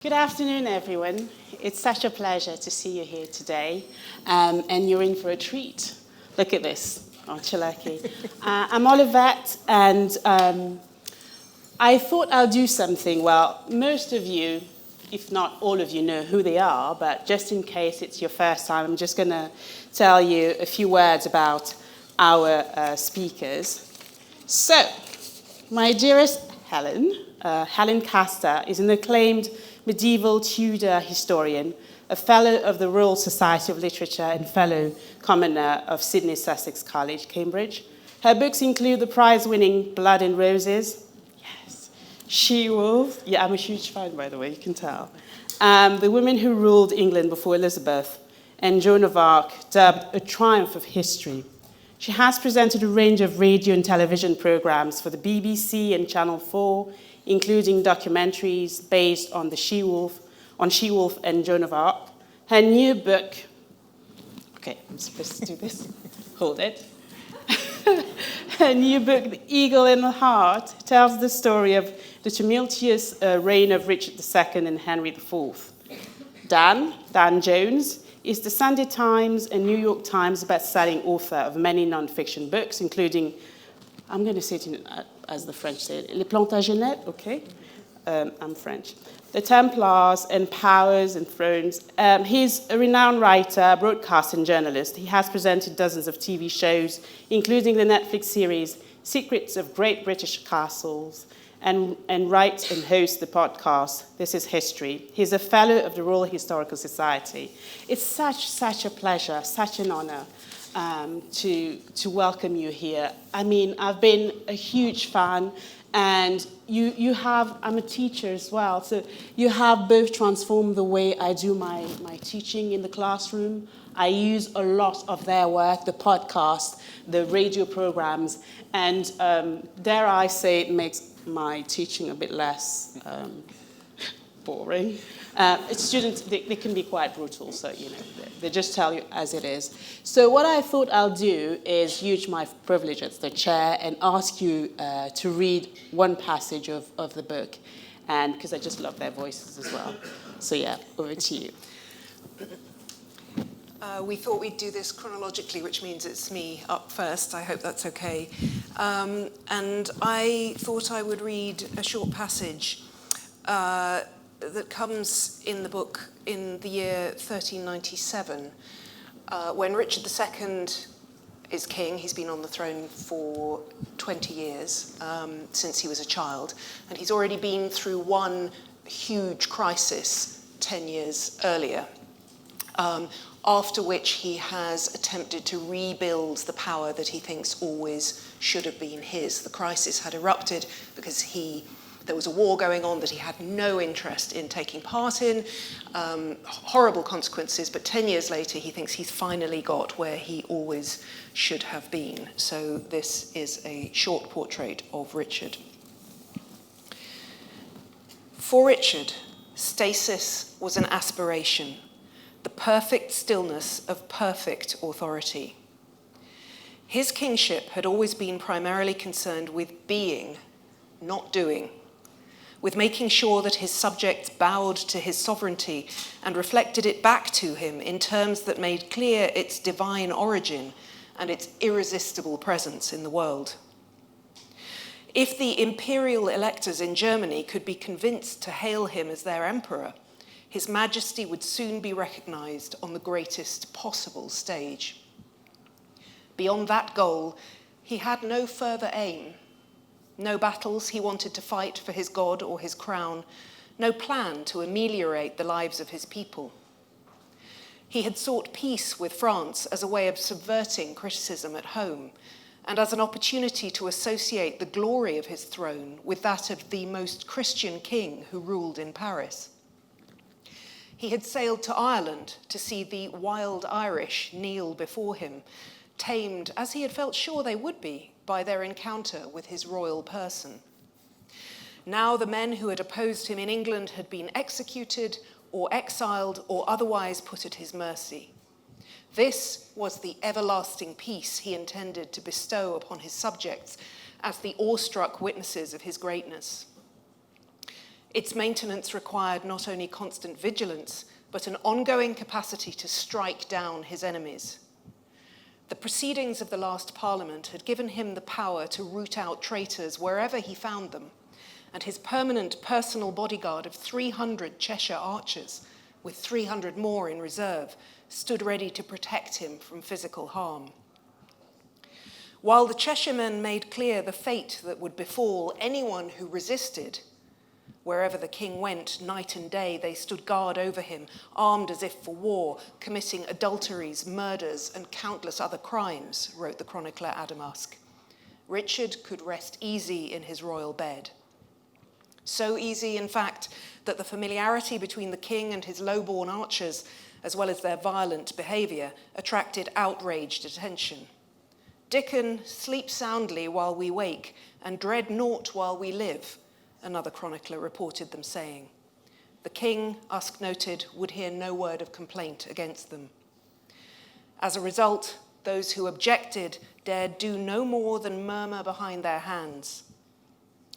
Good afternoon, everyone. It's such a pleasure to see you here today, and you're in for a treat. Look at this. Oh, Chalaki. I'm Olivette, and I thought I'll do something. Well, most of you, if not all of you, know who they are, but just in case it's your first time, I'm just going to tell you a few words about our speakers. So, my dearest Helen, Helen Castor, is an acclaimed medieval Tudor historian, a fellow of the Royal Society of Literature and fellow commoner of Sydney Sussex College, Cambridge. Her books include the prize-winning Blood and Roses, yes, She-Wolf, yeah, I'm a huge fan, by the way, you can tell, The Women Who Ruled England Before Elizabeth, and Joan of Arc, dubbed a triumph of history. She has presented a range of radio and television programs for the BBC and Channel 4, including documentaries based on She-Wolf and Joan of Arc. Her new book, okay, I'm supposed to do this, hold it. Her new book, The Eagle in the Heart, tells the story of the tumultuous reign of Richard II and Henry IV. Dan Jones, is the Sunday Times and New York Times best-selling author of many non-fiction books, including, I'm going to say it as the French say it, Les Plantagenet, okay? I'm French. The Templars and Powers and Thrones. He's a renowned writer, broadcaster, and journalist. He has presented dozens of TV shows, including the Netflix series Secrets of Great British Castles, and writes and hosts the podcast This is History. He's a fellow of the Royal Historical Society. It's such a pleasure, such an honor to welcome you here. I mean, I've been a huge fan, and you have, I'm a teacher as well, so you have both transformed the way I do my teaching in the classroom. I use a lot of their work, the podcast, the radio programs, and dare I say it makes my teaching a bit less boring. Students, they can be quite brutal, so they just tell you as it is. So what I thought I'll do is use my privilege as the chair and ask you to read one passage of the book, and because I just love their voices as well. So yeah, over to you. We thought we'd do this chronologically, which means it's me up first. I hope that's okay. And I thought I would read a short passage that comes in the book in the year 1397, when Richard II is king. He's been on the throne for 20 years, since he was a child, and he's already been through one huge crisis 10 years earlier, after which he has attempted to rebuild the power that he thinks always should have been his. The crisis had erupted because there was a war going on that he had no interest in taking part in, horrible consequences, but 10 years later he thinks he's finally got where he always should have been. So this is a short portrait of Richard. For Richard, stasis was an aspiration, the perfect stillness of perfect authority. His kingship had always been primarily concerned with being, not doing, with making sure that his subjects bowed to his sovereignty and reflected it back to him in terms that made clear its divine origin and its irresistible presence in the world. If the imperial electors in Germany could be convinced to hail him as their emperor, His Majesty would soon be recognized on the greatest possible stage. Beyond that goal, he had no further aim. No battles he wanted to fight for his God or his crown, no plan to ameliorate the lives of his people. He had sought peace with France as a way of subverting criticism at home, and as an opportunity to associate the glory of his throne with that of the most Christian king who ruled in Paris. He had sailed to Ireland to see the wild Irish kneel before him, tamed, as he had felt sure they would be, by their encounter with his royal person. Now the men who had opposed him in England had been executed or exiled or otherwise put at his mercy. This was the everlasting peace he intended to bestow upon his subjects as the awestruck witnesses of his greatness. Its maintenance required not only constant vigilance, but an ongoing capacity to strike down his enemies. The proceedings of the last Parliament had given him the power to root out traitors wherever he found them, and his permanent personal bodyguard of 300 Cheshire archers, with 300 more in reserve, stood ready to protect him from physical harm. While the Cheshiremen made clear the fate that would befall anyone who resisted, wherever the king went, night and day, they stood guard over him, armed as if for war, committing adulteries, murders, and countless other crimes, wrote the chronicler Adamasc. Richard could rest easy in his royal bed. So easy, in fact, that the familiarity between the king and his low-born archers, as well as their violent behaviour, attracted outraged attention. Dickon, sleep soundly while we wake, and dread naught while we live, another chronicler reported them saying. The king, Usk noted, would hear no word of complaint against them. As a result, those who objected dared do no more than murmur behind their hands.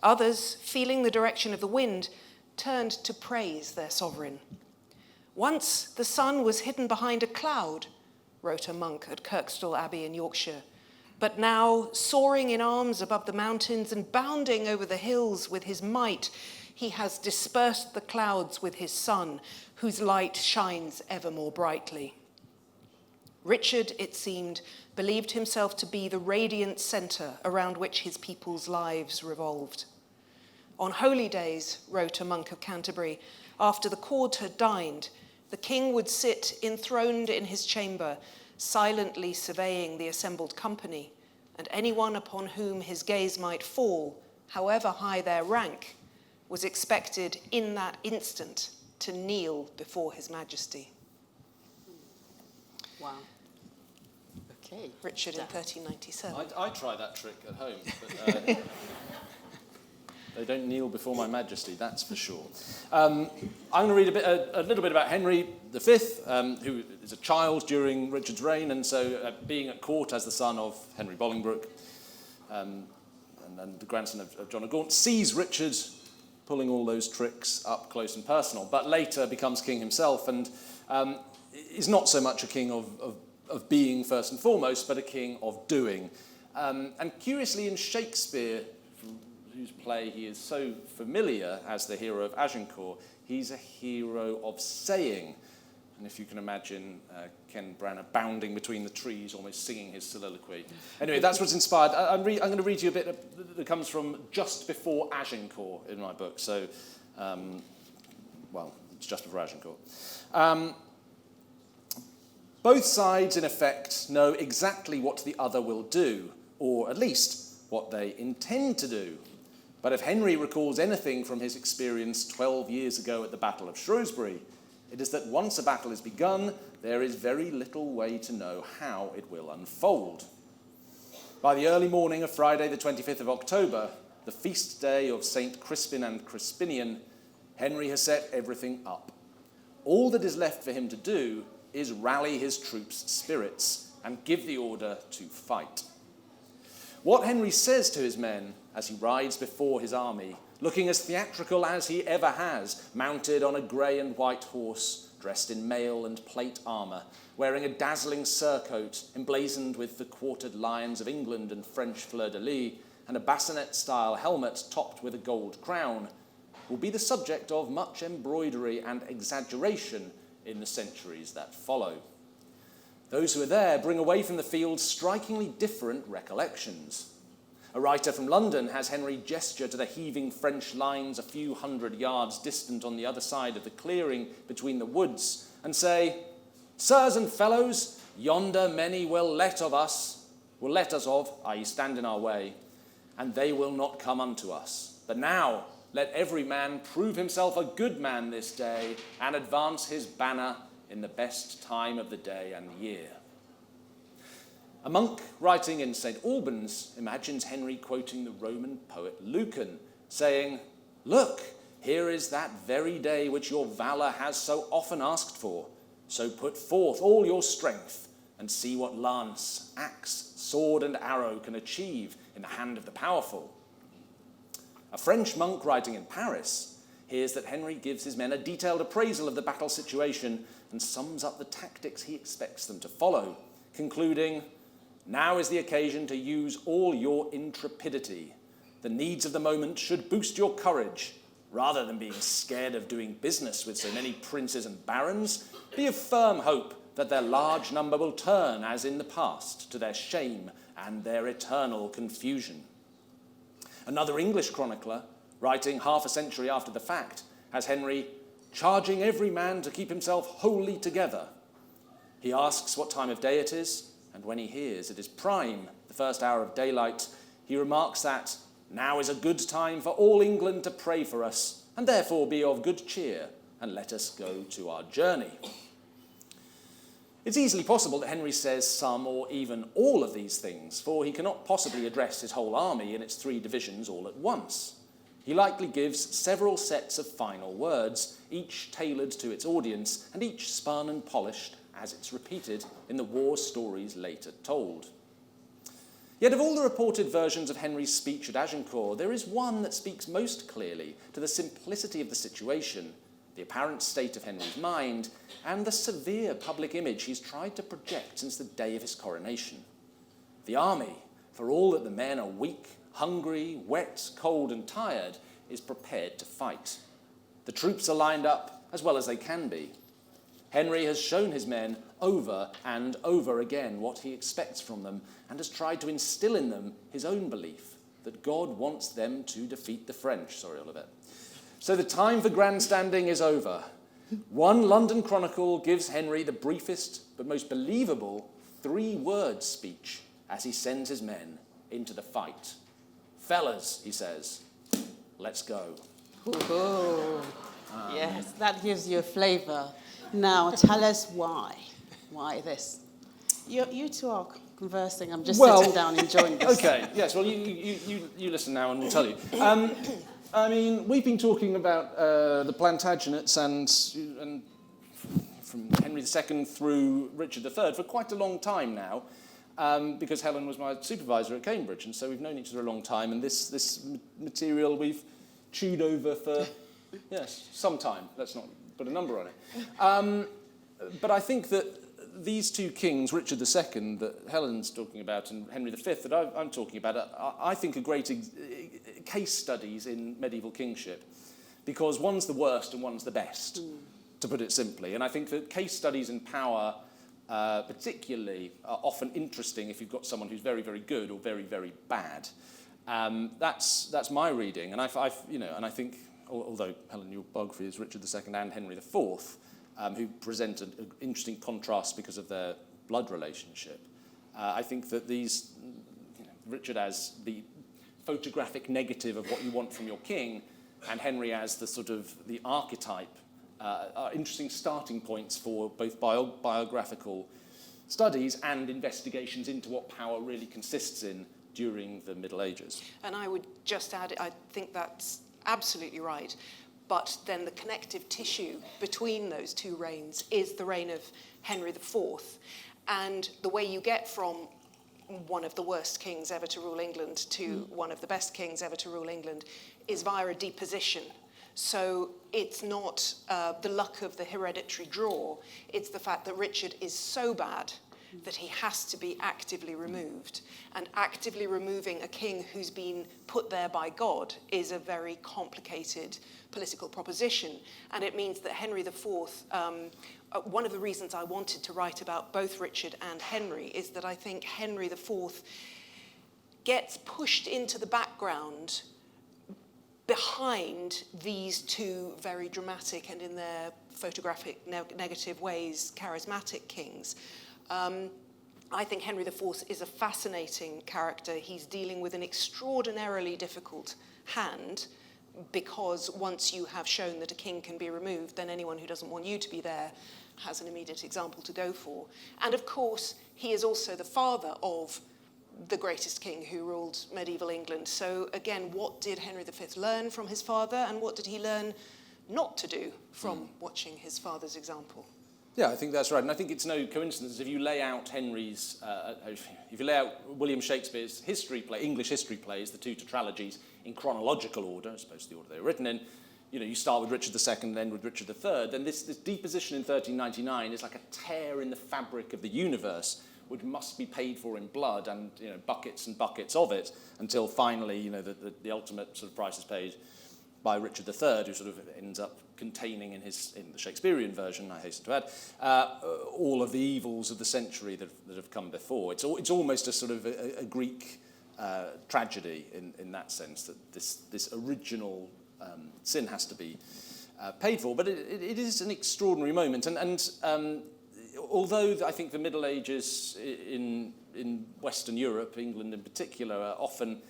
Others, feeling the direction of the wind, turned to praise their sovereign. Once the sun was hidden behind a cloud, wrote a monk at Kirkstall Abbey in Yorkshire, but now, soaring in arms above the mountains and bounding over the hills with his might, he has dispersed the clouds with his sun, whose light shines ever more brightly. Richard, it seemed, believed himself to be the radiant centre around which his people's lives revolved. On holy days, wrote a monk of Canterbury, after the court had dined, the king would sit enthroned in his chamber, silently surveying the assembled company, and anyone upon whom his gaze might fall, however high their rank, was expected in that instant to kneel before his majesty. Wow. Okay. Richard in 1397. I try that trick at home, but they don't kneel before my majesty, that's for sure. I'm going to read a little bit about Henry V, who is a child during Richard's reign, and so being at court as the son of Henry Bolingbroke, and the grandson of John of Gaunt, sees Richard pulling all those tricks up close and personal, but later becomes king himself, and is not so much a king of being first and foremost, but a king of doing. And curiously, in Shakespeare, whose play he is so familiar as the hero of Agincourt, he's a hero of saying. And if you can imagine Ken Branagh bounding between the trees, almost singing his soliloquy. Anyway, that's what's inspired. I'm going to read you a bit that comes from just before Agincourt in my book. So, it's just before Agincourt. Both sides, in effect, know exactly what the other will do, or at least what they intend to do. But if Henry recalls anything from his experience 12 years ago at the Battle of Shrewsbury, it is that once a battle is begun, there is very little way to know how it will unfold. By the early morning of Friday, the 25th of October, the feast day of St. Crispin and Crispinian, Henry has set everything up. All that is left for him to do is rally his troops' spirits and give the order to fight. What Henry says to his men as he rides before his army, looking as theatrical as he ever has, mounted on a grey and white horse, dressed in mail and plate armour, wearing a dazzling surcoat emblazoned with the quartered lions of England and French fleur-de-lis, and a bassinet-style helmet topped with a gold crown, will be the subject of much embroidery and exaggeration in the centuries that follow. Those who are there bring away from the field strikingly different recollections. A writer from London has Henry gesture to the heaving French lines a few hundred yards distant on the other side of the clearing between the woods and say, "Sirs and fellows, yonder many will let us of, i.e. stand in our way, and they will not come unto us. But now let every man prove himself a good man this day and advance his banner in the best time of the day and year." A monk writing in St. Albans imagines Henry quoting the Roman poet Lucan, saying, "Look, here is that very day which your valour has so often asked for. So put forth all your strength and see what lance, axe, sword and arrow can achieve in the hand of the powerful." A French monk writing in Paris hears that Henry gives his men a detailed appraisal of the battle situation and sums up the tactics he expects them to follow, concluding, "Now is the occasion to use all your intrepidity. The needs of the moment should boost your courage. Rather than being scared of doing business with so many princes and barons, be of firm hope that their large number will turn, as in the past, to their shame and their eternal confusion." Another English chronicler, writing half a century after the fact, has Henry charging every man to keep himself wholly together. He asks what time of day it is, and when he hears it is prime, the first hour of daylight, he remarks that "now is a good time for all England to pray for us, and therefore be of good cheer, and let us go to our journey." It's easily possible that Henry says some or even all of these things, for he cannot possibly address his whole army in its 3 divisions all at once. He likely gives several sets of final words, each tailored to its audience, and each spun and polished as it's repeated in the war stories later told. Yet of all the reported versions of Henry's speech at Agincourt, there is one that speaks most clearly to the simplicity of the situation, the apparent state of Henry's mind, and the severe public image he's tried to project since the day of his coronation. The army, for all that the men are weak, hungry, wet, cold, and tired, is prepared to fight. The troops are lined up as well as they can be. Henry has shown his men over and over again what he expects from them and has tried to instill in them his own belief that God wants them to defeat the French. Sorry, Olivette. So the time for grandstanding is over. One London chronicle gives Henry the briefest but most believable 3-word speech as he sends his men into the fight. "Fellas," he says, "let's go." Ooh. Yes, that gives you a flavour. Now, tell us why. Why this? You two are conversing. I'm just sitting down enjoying this. Okay, yes, well, you listen now and we'll tell you. I mean, we've been talking about the Plantagenets and from Henry II through Richard III for quite a long time now, because Helen was my supervisor at Cambridge, and so we've known each other a long time, and this material we've chewed over for, yes, some time. Let's not put a number on it. But I think that these 2 kings, Richard II, that Helen's talking about, and Henry V, that I'm talking about, I think are great case studies in medieval kingship, because one's the worst and one's the best, to put it simply. And I think that case studies in power, particularly, are often interesting if you've got someone who's very, very good or very, very bad. That's my reading, and I think, although Helen, your biography is Richard II and Henry IV, who present an interesting contrast because of their blood relationship. I think that these, Richard as the photographic negative of what you want from your king, and Henry as the sort of the archetype, are interesting starting points for both biographical studies and investigations into what power really consists in during the Middle Ages. And I would just add, I think that's absolutely right. But then the connective tissue between those 2 reigns is the reign of Henry IV. And the way you get from one of the worst kings ever to rule England to one of the best kings ever to rule England is via a deposition. So it's not the luck of the hereditary draw. It's the fact that Richard is so bad that he has to be actively removed. And actively removing a king who's been put there by God is a very complicated political proposition. And it means that Henry IV, one of the reasons I wanted to write about both Richard and Henry is that I think Henry IV gets pushed into the background behind these 2 very dramatic and in their photographic negative ways charismatic kings. I think Henry IV is a fascinating character. He's dealing with an extraordinarily difficult hand, because once you have shown that a king can be removed, then anyone who doesn't want you to be there has an immediate example to go for. And of course, he is also the father of the greatest king who ruled medieval England. So again, what did Henry V learn from his father, and what did he learn not to do from watching his father's example? Yeah, I think that's right, and I think it's no coincidence if you lay out if you lay out William Shakespeare's English history plays, the 2 tetralogies, in chronological order, as opposed to the order they were written in, you start with Richard II and end with Richard III, then this deposition in 1399 is like a tear in the fabric of the universe, which must be paid for in blood, and buckets and buckets of it, until finally the ultimate sort of price is paid by Richard III, who sort of ends up containing in the Shakespearean version, I hasten to add, all of the evils of the century that have come before. It's almost a sort of a Greek tragedy in that sense, that this original sin has to be paid for. But it is an extraordinary moment, and although I think the Middle Ages in Western Europe, England in particular, are often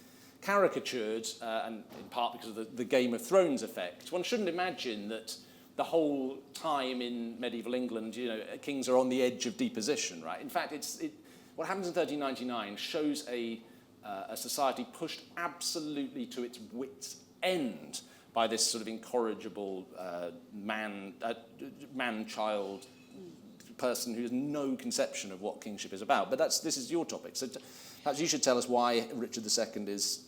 caricatured, and in part because of the Game of Thrones effect, one shouldn't imagine that the whole time in medieval England, kings are on the edge of deposition, right? In fact, what happens in 1399 shows a society pushed absolutely to its wit's end by this sort of incorrigible man-child person who has no conception of what kingship is about. But this is your topic, so perhaps you should tell us why Richard II is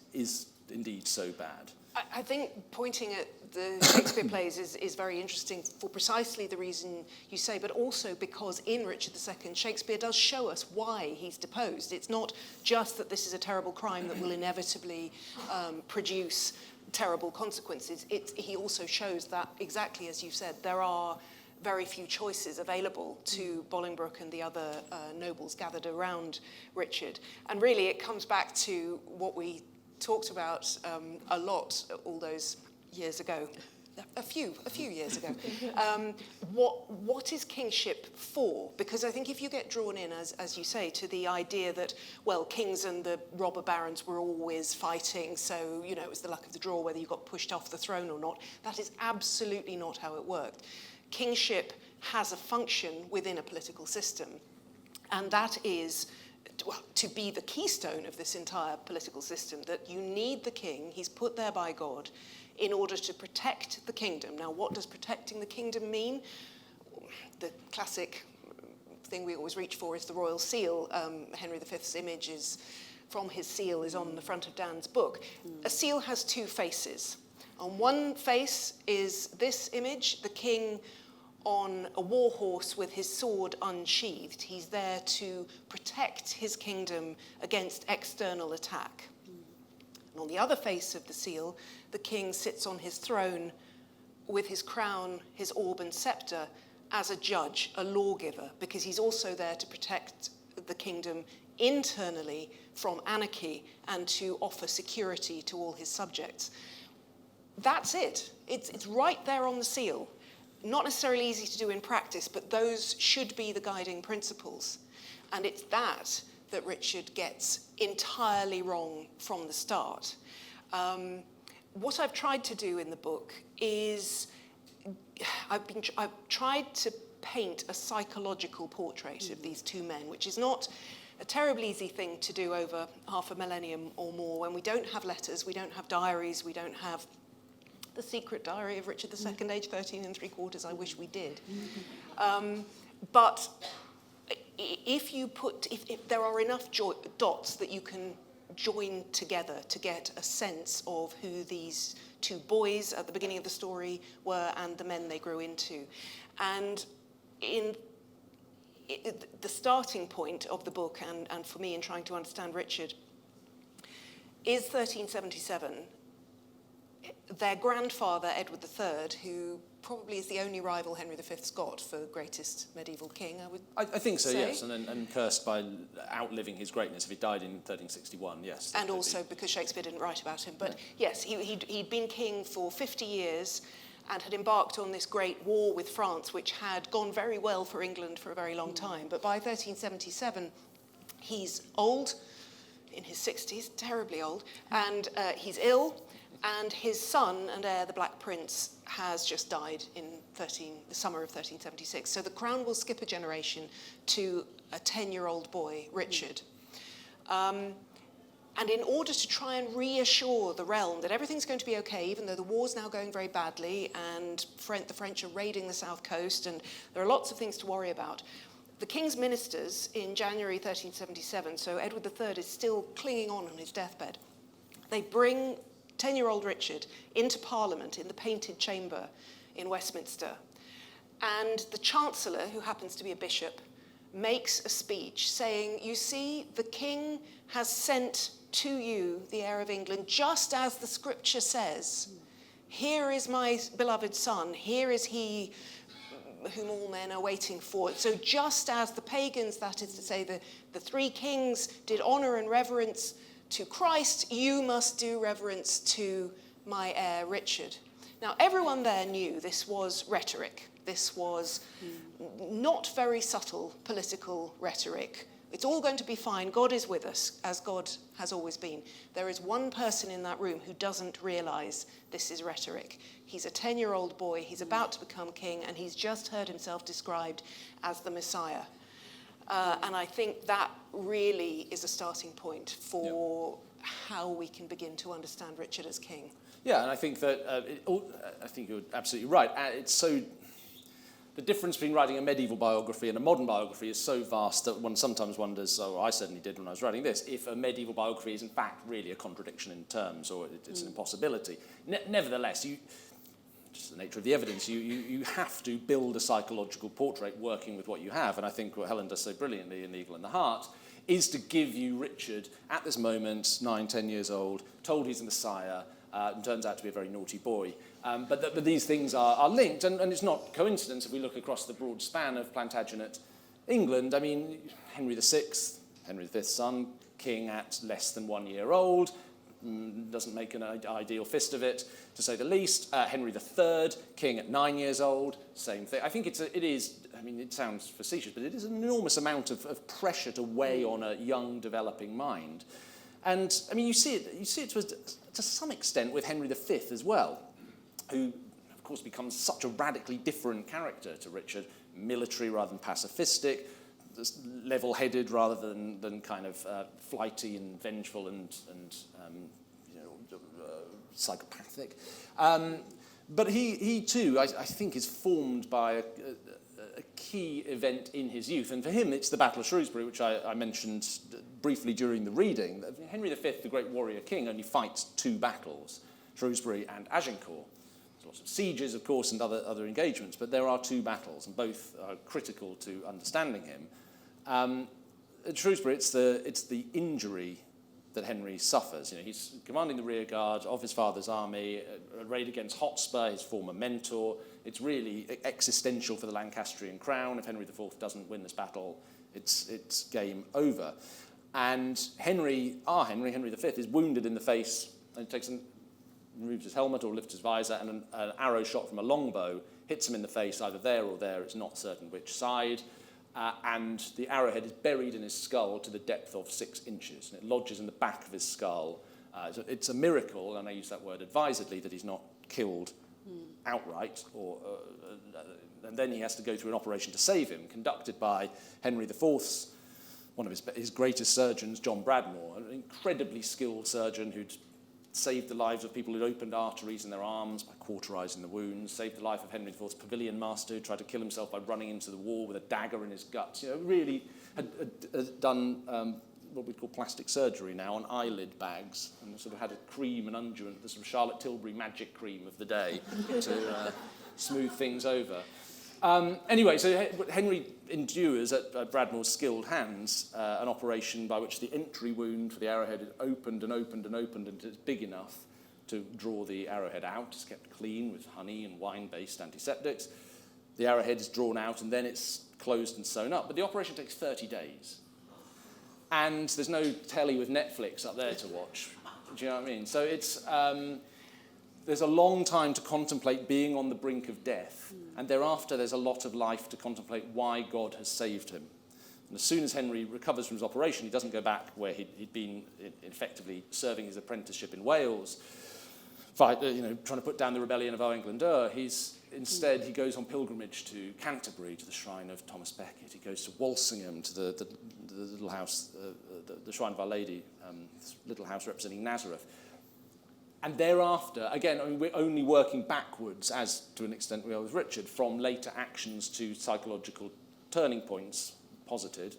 indeed so bad. I think pointing at the Shakespeare plays is very interesting for precisely the reason you say, but also because in Richard II, Shakespeare does show us why he's deposed. It's not just that this is a terrible crime that will inevitably produce terrible consequences. He also shows that, exactly as you said, there are very few choices available to Bolingbroke and the other nobles gathered around Richard. And really it comes back to what we talked about a lot all those years ago, a few years ago. What is kingship for? Because I think if you get drawn in, as you say, to the idea that, well, kings and the robber barons were always fighting, so, it was the luck of the draw whether you got pushed off the throne or not, that is absolutely not how it worked. Kingship has a function within a political system, and that is to be the keystone of this entire political system, that you need the king, he's put there by God, in order to protect the kingdom. Now, what does protecting the kingdom mean? The classic thing we always reach for is the royal seal. Henry V's image from his seal is on the front of Dan's book. A seal has two faces. On one face is this image, the king on a war horse with his sword unsheathed. He's there to protect his kingdom against external attack. And on the other face of the seal, the king sits on his throne with his crown, his orb and scepter, as a judge, a lawgiver, because he's also there to protect the kingdom internally from anarchy and to offer security to all his subjects. That's it. It's right there on the seal. Not necessarily easy to do in practice, but those should be the guiding principles. And it's that Richard gets entirely wrong from the start. What I've tried to do in the book is I've tried to paint a psychological portrait of these two men, which is not a terribly easy thing to do over half a millennium or more, when we don't have letters, we don't have diaries, we don't have the secret diary of Richard II, age 13 3/4. I wish we did. But if there are enough dots that you can join together to get a sense of who these two boys at the beginning of the story were and the men they grew into. And the starting point of the book, and for me in trying to understand Richard, is 1377. Their grandfather, Edward III, who probably is the only rival Henry V's got for greatest medieval king, I think so, yes, and cursed by outliving his greatness if he died in 1361, yes. And also because Shakespeare didn't write about him. But yes, he'd been king for 50 years and had embarked on this great war with France, which had gone very well for England for a very long time. But by 1377, he's old, in his 60s, terribly old, and he's ill. And his son and heir, the Black Prince, has just died in the summer of 1376. So the crown will skip a generation to a 10-year-old boy, Richard. And in order to try and reassure the realm that everything's going to be okay, even though the war's now going very badly and the French are raiding the south coast and there are lots of things to worry about, the king's ministers in January 1377, so Edward III is still clinging on his deathbed, they bring 10-year-old Richard, into Parliament in the Painted Chamber in Westminster. And the Chancellor, who happens to be a bishop, makes a speech saying, you see, the king has sent to you the heir of England, just as the scripture says. Here is my beloved son, here is he whom all men are waiting for. So just as the pagans, that is to say the three kings, did honour and reverence to Christ, you must do reverence to my heir Richard. Now everyone there knew this was rhetoric. This was not very subtle political rhetoric. It's all going to be fine. God is with us, as God has always been. There is one person in that room who doesn't realise this is rhetoric. He's a 10-year-old boy. He's about to become king, and he's just heard himself described as the Messiah. And I think that really is a starting point for how we can begin to understand Richard as king. Yeah, and I think that I think you're absolutely right. It's so. The difference between writing a medieval biography and a modern biography is so vast that one sometimes wonders, or I certainly did when I was writing this, if a medieval biography is in fact really a contradiction in terms, or it's an impossibility. Nevertheless, just the nature of the evidence, you have to build a psychological portrait working with what you have. And I think what Helen does so brilliantly in The Eagle and the Heart is to give you Richard, at this moment, 9, 10 years old, told he's the Messiah, and turns out to be a very naughty boy. But these things are linked, and it's not coincidence if we look across the broad span of Plantagenet England. I mean, Henry VI, Henry V's son, king at less than 1 year old, doesn't make an ideal fist of it, to say the least. Henry III, king at 9 years old, same thing. I think it is, I mean, it sounds facetious, but it is an enormous amount of pressure to weigh on a young, developing mind. And, I mean, you see it to some extent with Henry V as well, who, of course, becomes such a radically different character to Richard, military rather than pacifistic, level-headed rather than kind of flighty and vengeful and psychopathic. But he too, I think, is formed by a key event in his youth. And for him, it's the Battle of Shrewsbury, which I mentioned briefly during the reading. Henry V, the great warrior king, only fights 2 battles, Shrewsbury and Agincourt. There's lots of sieges, of course, and other engagements, but there are 2 battles, and both are critical to understanding him. At Shrewsbury, it's the injury that Henry suffers. You know, he's commanding the rear guard of his father's army, a raid against Hotspur, his former mentor. It's really existential for the Lancastrian crown. If Henry IV doesn't win this battle, it's game over. And Henry V, is wounded in the face, and removes his helmet or lifts his visor, and an arrow shot from a longbow hits him in the face, either there or there. It's not certain which side. And the arrowhead is buried in his skull to the depth of 6 inches, and it lodges in the back of his skull. So it's a miracle, and I use that word advisedly, that he's not killed outright, and then he has to go through an operation to save him, conducted by Henry IV's, one of his greatest surgeons, John Bradmore, an incredibly skilled surgeon who'd saved the lives of people who'd opened arteries in their arms by cauterizing the wounds, saved the life of Henry IV's pavilion master who tried to kill himself by running into the wall with a dagger in his guts. You know, really had done what we call plastic surgery now on eyelid bags, and sort of had a cream and unguent, the sort of Charlotte Tilbury magic cream of the day to smooth things over. Anyway, so Henry endures at Bradmore's skilled hands an operation by which the entry wound for the arrowhead is opened and opened and opened until it's big enough to draw the arrowhead out. It's kept clean with honey and wine-based antiseptics. The arrowhead is drawn out and then it's closed and sewn up. But the operation takes 30 days. And there's no telly with Netflix up there to watch. Do you know what I mean? So it's... there's a long time to contemplate being on the brink of death, and thereafter there's a lot of life to contemplate why God has saved him. And as soon as Henry recovers from his operation, he doesn't go back where he'd been effectively serving his apprenticeship in Wales, trying to put down the rebellion of Owain Glyndŵr. Instead, he goes on pilgrimage to Canterbury, to the shrine of Thomas Becket. He goes to Walsingham, to the little house, the shrine of Our Lady, this little house representing Nazareth. And thereafter, again, I mean, we're only working backwards, as to an extent we are with Richard, from later actions to psychological turning points posited.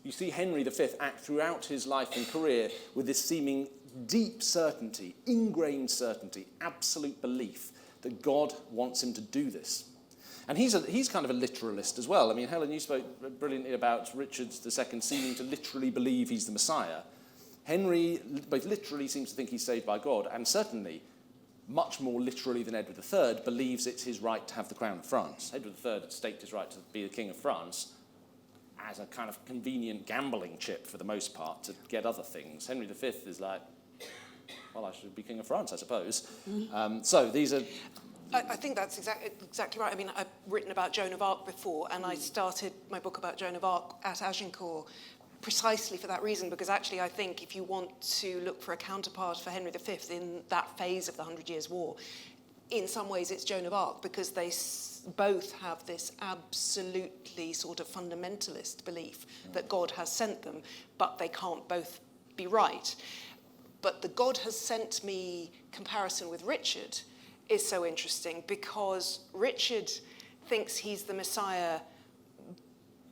You see Henry V act throughout his life and career with this seeming deep certainty, ingrained certainty, absolute belief that God wants him to do this. And he's kind of a literalist as well. I mean, Helen, you spoke brilliantly about Richard II seeming to literally believe he's the Messiah. Henry both literally seems to think he's saved by God, and certainly, much more literally than Edward III, believes it's his right to have the crown of France. Edward III had staked his right to be the King of France as a kind of convenient gambling chip for the most part to get other things. Henry V is like, well, I should be King of France, I suppose. So these are... I think that's exactly right. I mean, I've written about Joan of Arc before, and I started my book about Joan of Arc at Agincourt precisely for that reason, because actually I think if you want to look for a counterpart for Henry V in that phase of the 100 Years' War, in some ways it's Joan of Arc, because they both have this absolutely sort of fundamentalist belief that God has sent them, but they can't both be right. But the God has sent me comparison with Richard is so interesting, because Richard thinks he's the Messiah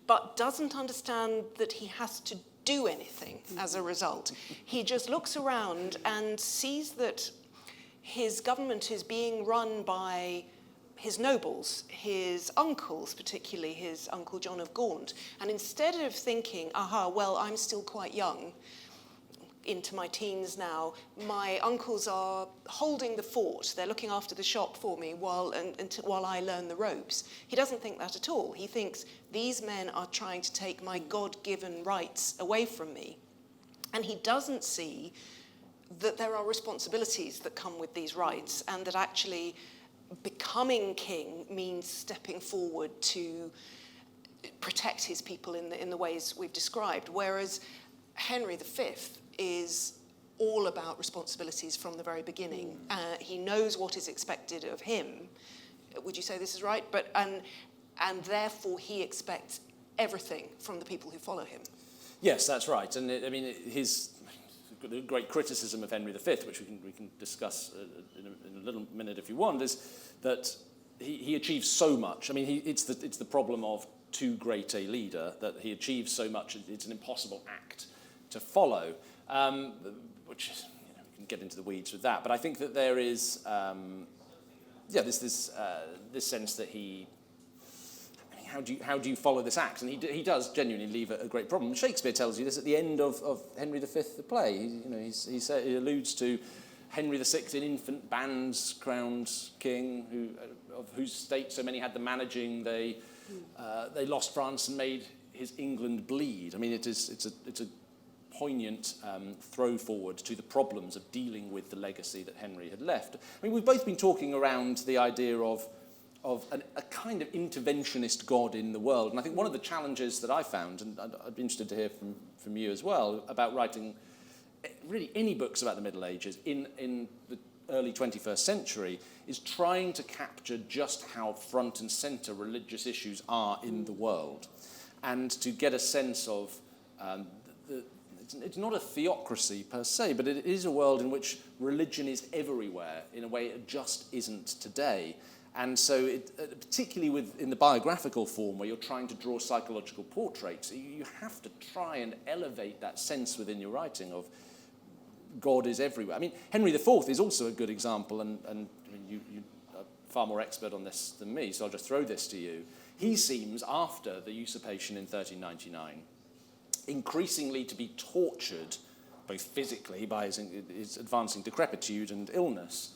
but doesn't understand that he has to do anything as a result. He just looks around and sees that his government is being run by his nobles, his uncles, particularly his uncle John of Gaunt. And instead of thinking, well, I'm still quite young, into my teens now, my uncles are holding the fort, they're looking after the shop for me while I learn the ropes. He doesn't think that at all. He thinks these men are trying to take my God-given rights away from me. And he doesn't see that there are responsibilities that come with these rights, and that actually becoming king means stepping forward to protect his people in the ways we've described, whereas Henry V is all about responsibilities from the very beginning. He knows what is expected of him. Would you say this is right? And therefore he expects everything from the people who follow him. Yes, that's right. And his great criticism of Henry V, which we can discuss in a little minute if you want, is that he achieves so much. I mean, it's the problem of too great a leader, that he achieves so much. It's an impossible act to follow, which is, we can get into the weeds with that. But I think that there is, this sense that how do you follow this act? And he does genuinely leave a great problem. Shakespeare tells you this at the end of Henry V, the play. He alludes to Henry VI in infant bands, crowned king, of whose state so many had the managing. They lost France and made his England bleed. I mean, it's a poignant throw forward to the problems of dealing with the legacy that Henry had left. I mean, we've both been talking around the idea of a kind of interventionist God in the world, and I think one of the challenges that I found, and I'd be interested to hear from you as well, about writing really any books about the Middle Ages in the early 21st century, is trying to capture just how front and centre religious issues are in the world, and to get a sense of it's not a theocracy per se, but it is a world in which religion is everywhere in a way it just isn't today. And so, particularly in the biographical form, where you're trying to draw psychological portraits, you have to try and elevate that sense within your writing of God is everywhere. I mean, Henry IV is also a good example, and you are far more expert on this than me, so I'll just throw this to you. He seems, after the usurpation in 1399, increasingly to be tortured, both physically by his advancing decrepitude and illness,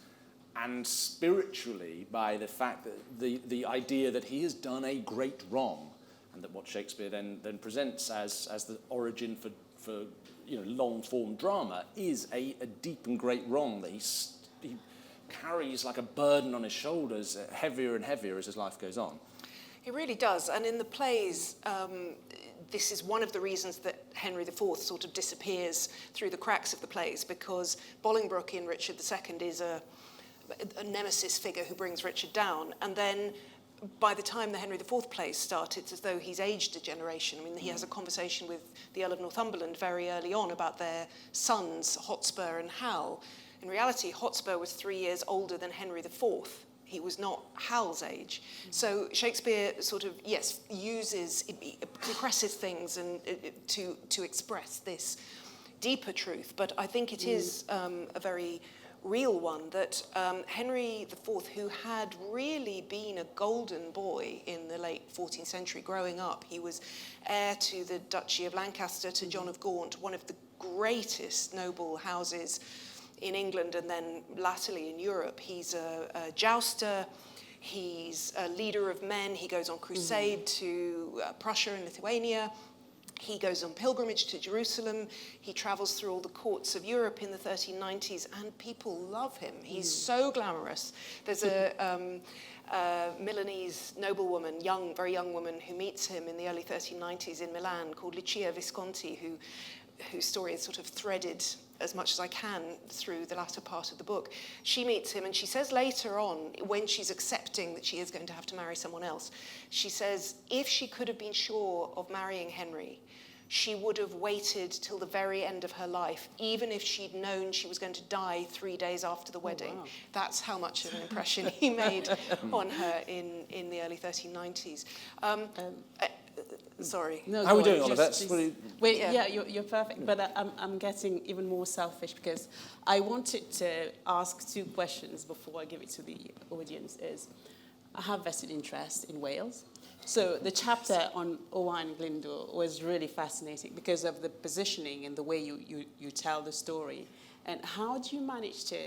and spiritually by the fact that the idea that he has done a great wrong, and that what Shakespeare then presents as the origin for long-form drama is a deep and great wrong that he carries like a burden on his shoulders, heavier and heavier as his life goes on. He really does, and in the plays, this is one of the reasons that Henry IV sort of disappears through the cracks of the plays, because Bolingbroke in Richard II is a nemesis figure who brings Richard down, and then by the time the Henry IV plays start, it's as though he's aged a generation. I mean, he has a conversation with the Earl of Northumberland very early on about their sons, Hotspur and Hal. In reality, Hotspur was 3 years older than Henry IV. He was not Hal's age. So Shakespeare sort of, compresses things and to express this deeper truth, but I think it is a very real one, that Henry IV, who had really been a golden boy in the late 14th century growing up, he was heir to the Duchy of Lancaster, to John of Gaunt, one of the greatest noble houses in England and then latterly in Europe. He's a jouster, he's a leader of men, he goes on crusade to Prussia and Lithuania. He goes on pilgrimage to Jerusalem. He travels through all the courts of Europe in the 1390s, and people love him. He's so glamorous. There's a Milanese noblewoman, very young woman, who meets him in the early 1390s in Milan, called Lucia Visconti, whose story is sort of threaded as much as I can through the latter part of the book. She meets him, and she says later on, when she's accepting that she is going to have to marry someone else, she says if she could have been sure of marrying Henry, she would have waited till the very end of her life, even if she'd known she was going to die 3 days after the wedding. Oh, wow. That's how much of an impression he made on her in the early 1390s. Sorry. No, how are we doing, Olivette? Wait, yeah, you're perfect. But I'm getting even more selfish because I wanted to ask 2 questions before I give it to the audience. I have vested interest in Wales. So the chapter on Owain Glyndwr was really fascinating because of the positioning and the way you tell the story. And how do you manage to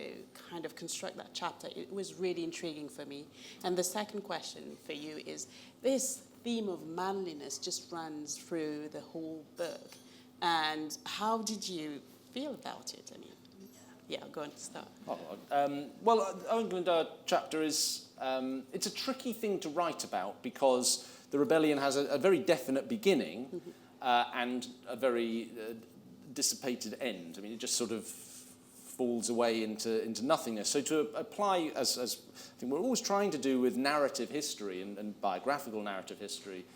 kind of construct that chapter? It was really intriguing for me. And the second question for you is, this theme of manliness just runs through the whole book. And how did you feel about it? I mean, yeah, go on to start. Well, Owain Glyndwr chapter is, it's a tricky thing to write about because the rebellion has a very definite beginning and a very dissipated end. I mean, it just sort of falls away into nothingness. So to apply, as I think we're always trying to do with narrative history and biographical narrative history,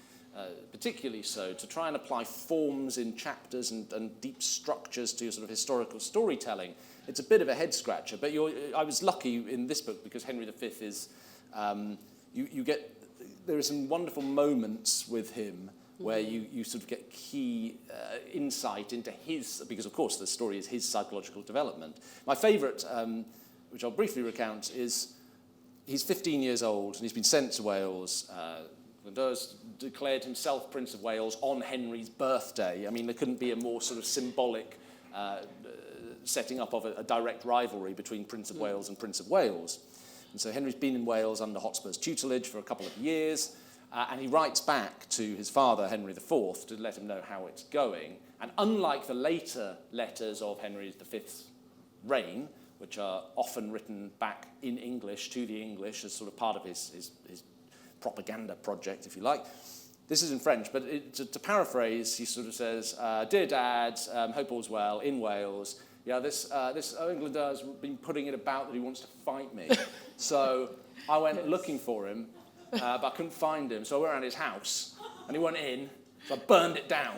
particularly so, to try and apply forms in chapters and deep structures to sort of historical storytelling, it's a bit of a head-scratcher. But I was lucky in this book because Henry V is, there are some wonderful moments with him where you sort of get key insight into his, because of course the story is his psychological development. My favourite, which I'll briefly recount, is he's 15 years old and he's been sent to Wales. Glyndwr's declared himself Prince of Wales on Henry's birthday. I mean, there couldn't be a more sort of symbolic setting up of a direct rivalry between Prince of Wales and Prince of Wales. And so Henry's been in Wales under Hotspur's tutelage for a couple of years. And he writes back to his father, Henry IV, to let him know how it's going. And unlike the later letters of Henry V's reign, which are often written back in English to the English as sort of part of his propaganda project, if you like, this is in French. But to paraphrase, he sort of says, "Dear Dad, hope all's well in Wales. Yeah, this Owain Glyndwr has been putting it about that he wants to fight me. So I went looking for him. But I couldn't find him, so I went around his house, and he wasn't in, so I burned it down.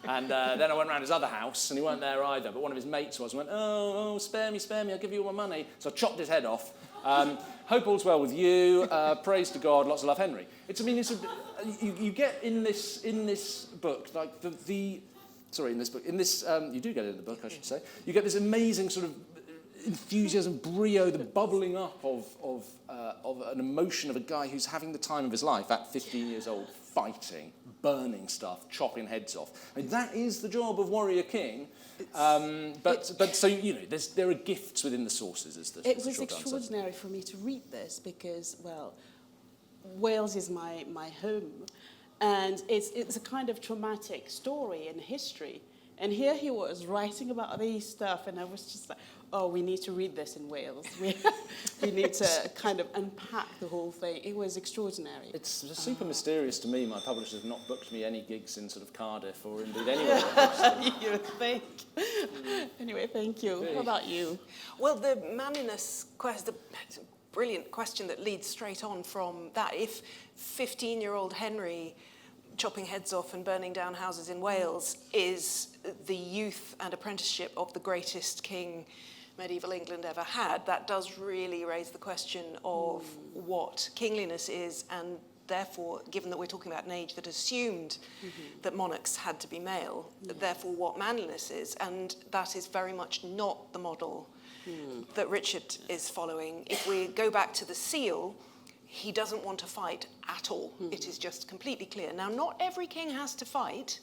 And then I went around his other house, and he weren't there either, but one of his mates was, and went, oh, spare me, I'll give you all my money. So I chopped his head off. Hope all's well with you, praise to God, lots of love, Henry. You get in this book, like you do get it in the book, I should say, you get this amazing sort of enthusiasm, brio, the bubbling up of an emotion of a guy who's having the time of his life at 15 years old, fighting, burning stuff, chopping heads off. I mean, that is the job of warrior king. But there are gifts within the sources. It was extraordinary for me to read this because, well, Wales is my home, and it's a kind of traumatic story and history. And here he was writing about these stuff, and I was just like, oh, we need to read this in Wales. We need to kind of unpack the whole thing. It was extraordinary. It's super mysterious to me. My publishers have not booked me any gigs in sort of Cardiff or indeed anywhere. You would think. Anyway, thank you. How about you? Well, the manliness question, it's a brilliant question that leads straight on from that. If 15-year-old Henry chopping heads off and burning down houses in Wales is the youth and apprenticeship of the greatest king medieval England ever had, that does really raise the question of what kingliness is and therefore, given that we're talking about an age that assumed that monarchs had to be male, therefore what manliness is, and that is very much not the model that Richard is following. If we go back to the seal, he doesn't want to fight at all. It is just completely clear. Now, not every king has to fight,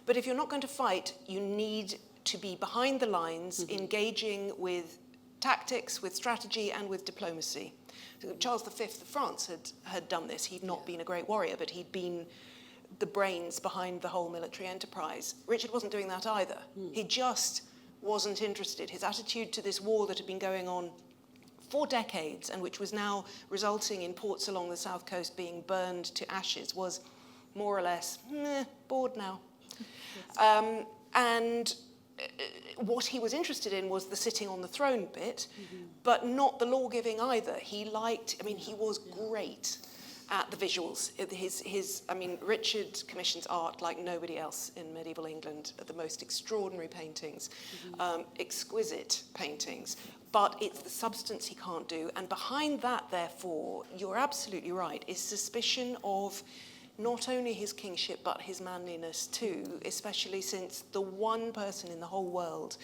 but if you're not going to fight, you need to be behind the lines, engaging with tactics, with strategy, and with diplomacy. So Charles V of France had done this. He'd not been a great warrior, but he'd been the brains behind the whole military enterprise. Richard wasn't doing that either. He just wasn't interested. His attitude to this war that had been going on for decades and which was now resulting in ports along the south coast being burned to ashes was more or less, bored now. And what he was interested in was the sitting on the throne bit, but not the law-giving either. He was great at the visuals. Richard commissions art like nobody else in medieval England, the most extraordinary paintings, exquisite paintings, but it's the substance he can't do. And behind that, therefore, you're absolutely right, is suspicion of not only his kingship, but his manliness too, especially since the one person in the whole world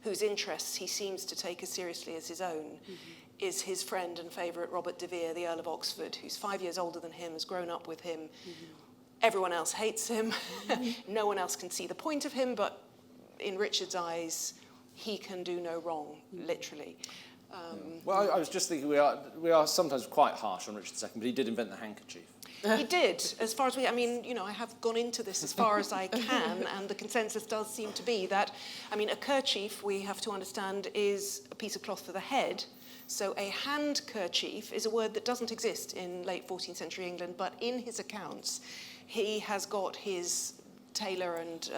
whose interests he seems to take as seriously as his own is his friend and favourite Robert de Vere, the Earl of Oxford, who's 5 years older than him, has grown up with him. Everyone else hates him. No one else can see the point of him, but in Richard's eyes, he can do no wrong, literally. Well, I was just thinking we are sometimes quite harsh on Richard II, but he did invent the handkerchief. He did, as far as I have gone into this as far as I can, and the consensus does seem to be that, a kerchief, we have to understand, is a piece of cloth for the head. So a handkerchief is a word that doesn't exist in late 14th century England, but in his accounts, he has got his tailor and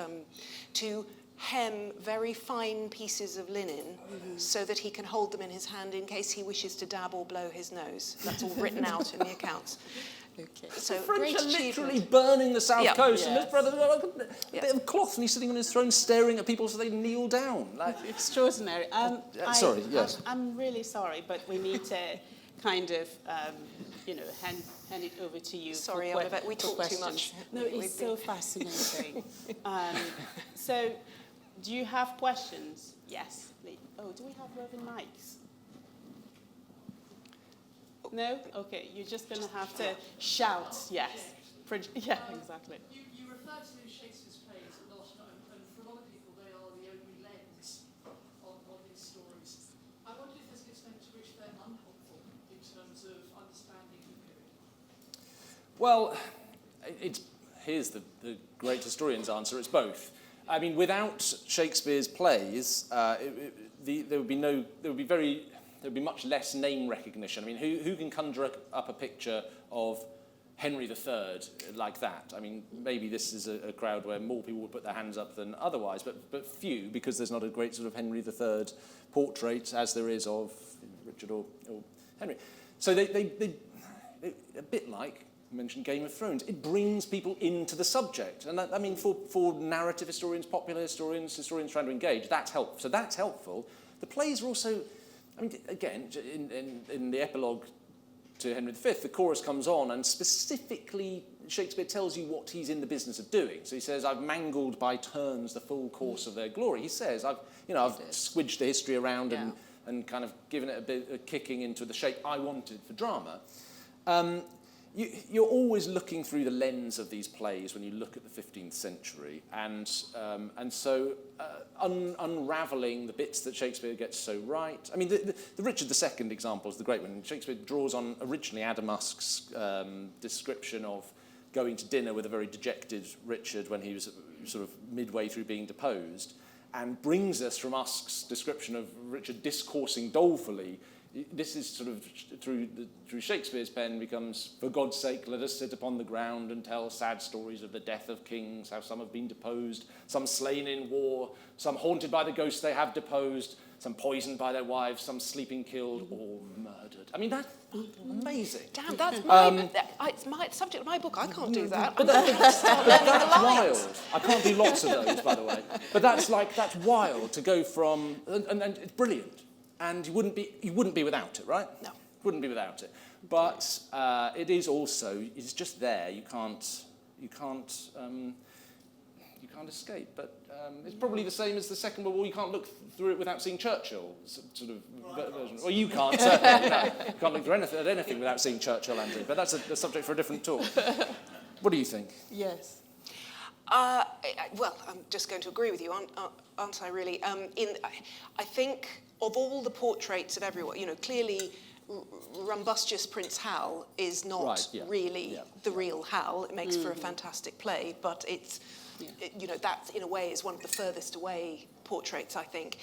to hem very fine pieces of linen so that he can hold them in his hand in case he wishes to dab or blow his nose. That's all written out in the accounts. Okay. So the French are great literally burning the south coast, and Yes. this brother's got a bit of cloth, and he's sitting on his throne staring at people so they kneel down. Extraordinary. Sorry, yes. I'm really sorry, but we need to kind of, hand it over to you. Sorry, for Olivette, we talk too much. No, it's so fascinating. So, do you have questions? Yes, please. Oh, do we have roving mics? No? Okay, you're just going to have to shout, yes. Yeah, exactly. You refer to Shakespeare's plays a lot, and for a lot of people they are the only lens on his stories. I wonder if there's an extent to which they're unhelpful in terms of understanding the period. Well, here's the great historian's answer, it's both. Without Shakespeare's plays, there would be much less name recognition. Who can conjure up a picture of Henry III like that? Maybe this is a crowd where more people would put their hands up than otherwise, but few, because there's not a great sort of Henry III portrait as there is of Richard or Henry. So they a bit like you mentioned Game of Thrones, it brings people into the subject. And that, for narrative historians, popular historians trying to engage, that's helpful. So that's helpful. The plays are also, again, in the epilogue to Henry V, the chorus comes on, and specifically Shakespeare tells you what he's in the business of doing. So he says, I've mangled by turns the full course of their glory. He says, I've squidged the history around and kind of given it a bit of kicking into the shape I wanted for drama. You're always looking through the lens of these plays when you look at the 15th century, and so unravelling the bits that Shakespeare gets so right. The Richard II example is the great one. Shakespeare draws on originally Adam Usk's description of going to dinner with a very dejected Richard when he was sort of midway through being deposed, and brings us from Usk's description of Richard discoursing dolefully. This is sort of, through Shakespeare's pen, becomes, for God's sake, let us sit upon the ground and tell sad stories of the death of kings, how some have been deposed, some slain in war, some haunted by the ghosts they have deposed, some poisoned by their wives, some sleeping killed, or murdered. That's amazing. Damn, that's it's my subject of my book. I can't do that. But that's wild. I can't do lots of those, by the way. But that's wild to go from, and it's brilliant. And you wouldn't be without it, right? No. Wouldn't be without it. But it is also, it's just there. You can't escape. But it's probably the same as the Second World War. You can't look through it without seeing Churchill, sort of version. Well, you can't, certainly. You can't look through at anything without seeing Churchill, Andrew. But that's a subject for a different talk. What do you think? Yes. Well, I'm just going to agree with you, aren't I, really? I think of all the portraits of everyone, clearly rumbustious Prince Hal is not really the real Hal. It makes for a fantastic play, but it's, that in a way is one of the furthest away portraits, I think.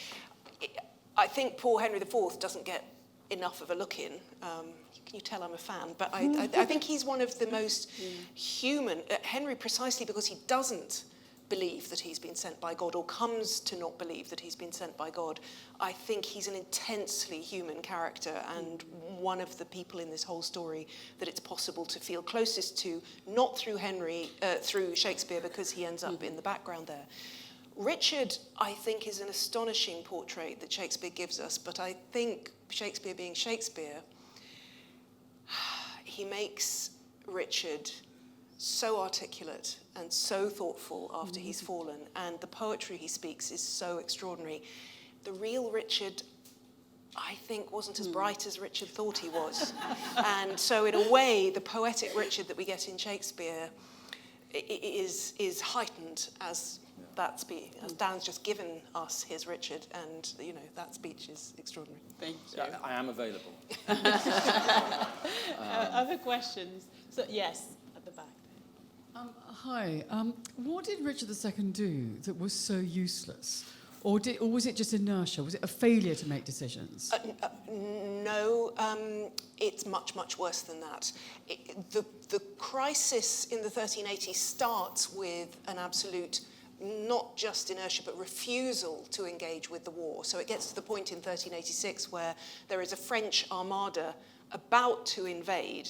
I think poor Henry IV doesn't get enough of a look in. Can you tell I'm a fan? But I think he's one of the most human. Henry, precisely because he doesn't believe that he's been sent by God, or comes to not believe that he's been sent by God, I think he's an intensely human character, and one of the people in this whole story that it's possible to feel closest to, not through through Shakespeare, because he ends up in the background there. Richard, I think, is an astonishing portrait that Shakespeare gives us, but I think Shakespeare being Shakespeare, he makes Richard so articulate and so thoughtful after he's fallen, and the poetry he speaks is so extraordinary. The real Richard, I think, wasn't as bright as Richard thought he was. And so in a way, the poetic Richard that we get in Shakespeare is heightened as that speech, as Dan's just given us his Richard, and that speech is extraordinary. Thank you. I am available. Other questions? So yes, at the back. Hi. What did Richard II do that was so useless? Or was it just inertia? Was it a failure to make decisions? No, it's much, much worse than that. The crisis in the 1380s starts with an absolute, not just inertia, but refusal to engage with the war. So it gets to the point in 1386 where there is a French armada about to invade.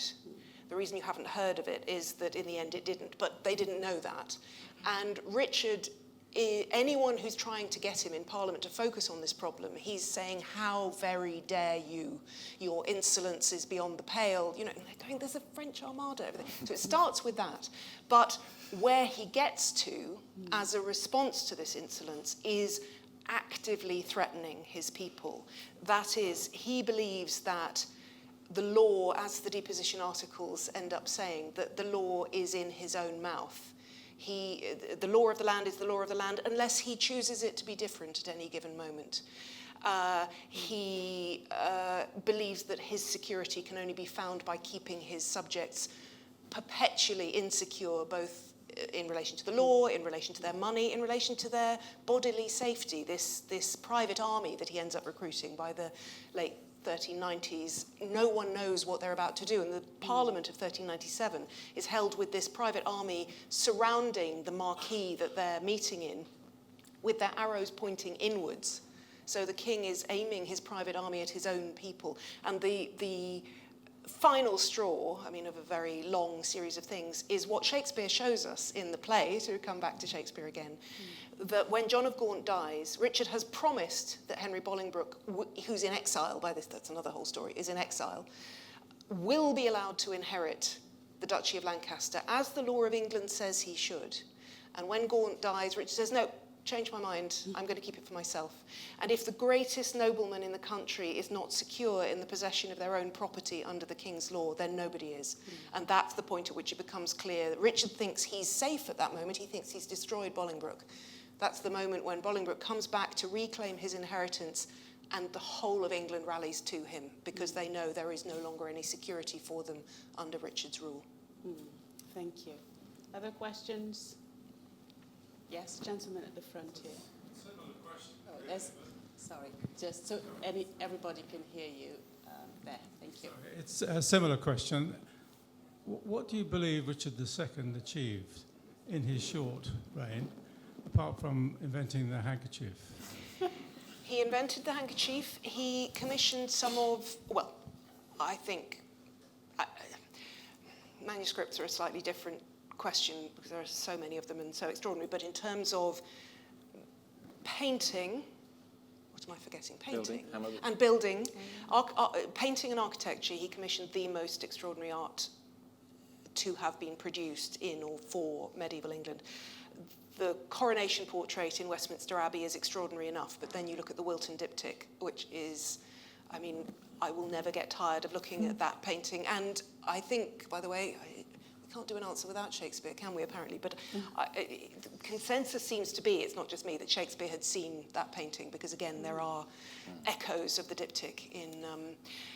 The reason you haven't heard of it is that in the end it didn't, but they didn't know that. And Richard, anyone who's trying to get him in Parliament to focus on this problem, he's saying, how very dare you? Your insolence is beyond the pale. And they're going, there's a French armada over there. So it starts with that. But where he gets to, as a response to this insolence, is actively threatening his people. That is, he believes that the law, as the deposition articles end up saying, that the law is in his own mouth. The law of the land is the law of the land unless he chooses it to be different at any given moment. He believes that his security can only be found by keeping his subjects perpetually insecure, both in relation to the law, in relation to their money, in relation to their bodily safety. This private army that he ends up recruiting by the late 1390s, no one knows what they're about to do. And the Parliament of 1397 is held with this private army surrounding the marquee that they're meeting in, with their arrows pointing inwards. So the king is aiming his private army at his own people. And the final straw, of a very long series of things, is what Shakespeare shows us in the play, to come back to Shakespeare again, that when John of Gaunt dies, Richard has promised that Henry Bolingbroke, who's in exile by this, that's another whole story, is in exile, will be allowed to inherit the Duchy of Lancaster, as the law of England says he should. And when Gaunt dies, Richard says, no, change my mind, I'm going to keep it for myself. And if the greatest nobleman in the country is not secure in the possession of their own property under the king's law, then nobody is. And that's the point at which it becomes clear that Richard thinks he's safe at that moment. He thinks he's destroyed Bolingbroke. That's the moment when Bolingbroke comes back to reclaim his inheritance, and the whole of England rallies to him because they know there is no longer any security for them under Richard's rule. Thank you. Other questions? Yes, gentleman at the front here. Similar question. Sorry, just so everybody can hear you there. Thank you. Sorry, it's a similar question. What do you believe Richard II achieved in his short reign, apart from inventing the handkerchief? He invented the handkerchief. He commissioned some of, well, I think manuscripts are a slightly different question because there are so many of them and so extraordinary, but in terms of painting, what am I forgetting? Painting. Building. And building. Painting and architecture, he commissioned the most extraordinary art to have been produced in or for medieval England. The coronation portrait in Westminster Abbey is extraordinary enough, but then you look at the Wilton diptych, which is, I mean, I will never get tired of looking at that painting. And I think, by the way, we can't do an answer without Shakespeare, can we, apparently? But the consensus seems to be, it's not just me, that Shakespeare had seen that painting, because, again, there are echoes of the diptych in...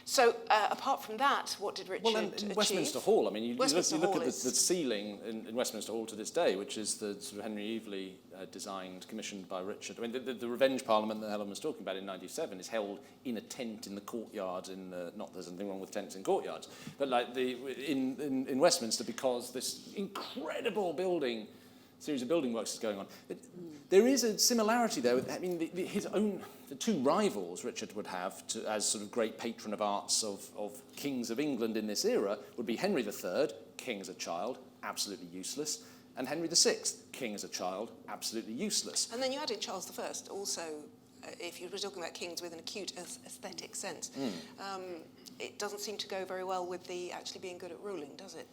So, apart from that, what did Richard in achieve? Westminster Hall, I mean, you look at Hall the ceiling in Westminster Hall to this day, which is the sort of Henry Evely designed, commissioned by Richard. I mean, the Revenge Parliament that Helen was talking about in 97 is held in a tent in the courtyard, not there's anything wrong with tents in courtyards, but like in Westminster, because this incredible series of building works is going on. There is a similarity there. I mean, the two rivals Richard would have as sort of great patron of arts of kings of England in this era would be Henry III, king as a child, absolutely useless, and Henry VI, king as a child, absolutely useless. And then you added Charles I, also, if you were talking about kings with an acute aesthetic sense. It doesn't seem to go very well with the actually being good at ruling, does it?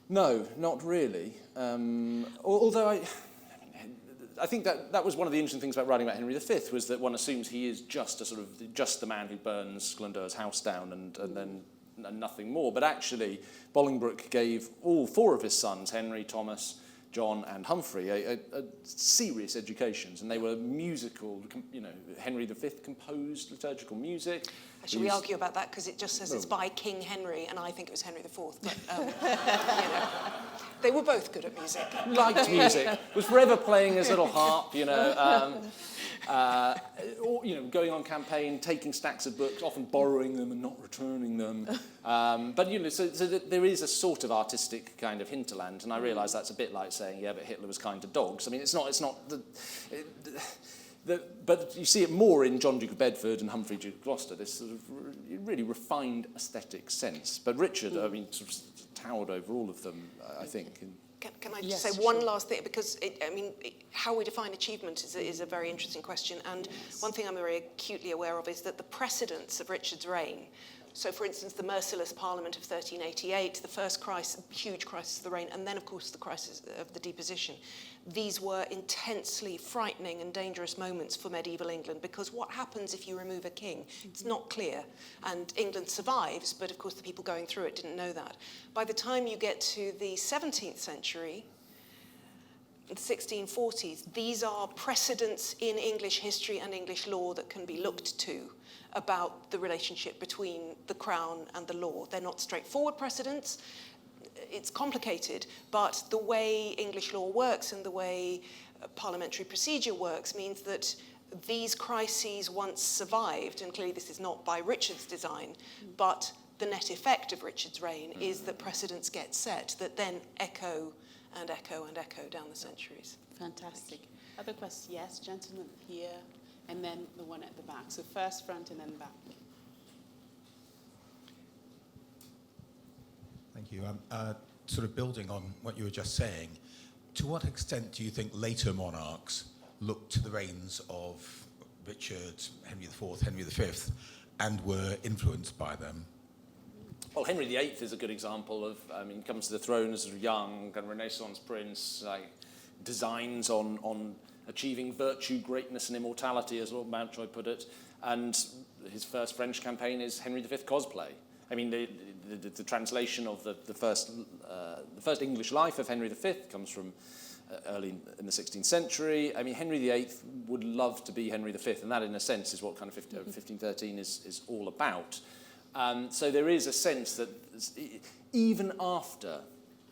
No, not really. Although I think that was one of the interesting things about writing about Henry V, was that one assumes he is just the man who burns Glendower's house down and nothing more. But actually, Bolingbroke gave all four of his sons, Henry, Thomas, John and Humphrey, a serious educations, and they were musical. Henry V composed liturgical music. Should we argue about that? Because it just says it's by King Henry, and I think it was Henry IV. But, they were both good at music. Liked music. Was forever playing his little harp, going on campaign, taking stacks of books, often borrowing them and not returning them. But so there is a sort of artistic kind of hinterland, and I realise that's a bit like saying, yeah, but Hitler was kind to dogs. I mean, it's not but you see it more in John Duke of Bedford and Humphrey Duke of Gloucester, this sort of really refined aesthetic sense. But Richard, I mean, sort of towered over all of them, I think. Can I just say one last thing? Because, how we define achievement is a very interesting question. And one thing I'm very acutely aware of is that the precedents of Richard's reign, so, for instance, the merciless Parliament of 1388, the first huge crisis of the reign, and then, of course, the crisis of the deposition. These were intensely frightening and dangerous moments for medieval England, because what happens if you remove a king? It's not clear. And England survives, but, of course, the people going through it didn't know that. By the time you get to the 17th century, the 1640s, these are precedents in English history and English law that can be looked to about the relationship between the crown and the law. They're not straightforward precedents. It's complicated, but the way English law works and the way parliamentary procedure works means that these crises once survived, and clearly this is not by Richard's design, but the net effect of Richard's reign is that precedents get set that then echo and echo and echo down the centuries. Fantastic. Other questions? Yes, gentleman here, and then the one at the back. So first front and then back. Thank you. Sort of building on what you were just saying, to what extent do you think later monarchs looked to the reigns of Richard, Henry IV, Henry V, and were influenced by them? Well, Henry VIII is a good example of, comes to the throne as a young kind of Renaissance prince, like designs on achieving virtue, greatness, and immortality, as Lord Mountjoy put it. And his first French campaign is Henry V cosplay. I mean, the translation of the first English life of Henry V comes from early in the 16th century. I mean, Henry VIII would love to be Henry V, and that, in a sense, is what kind of 1513 is all about. So there is a sense that even after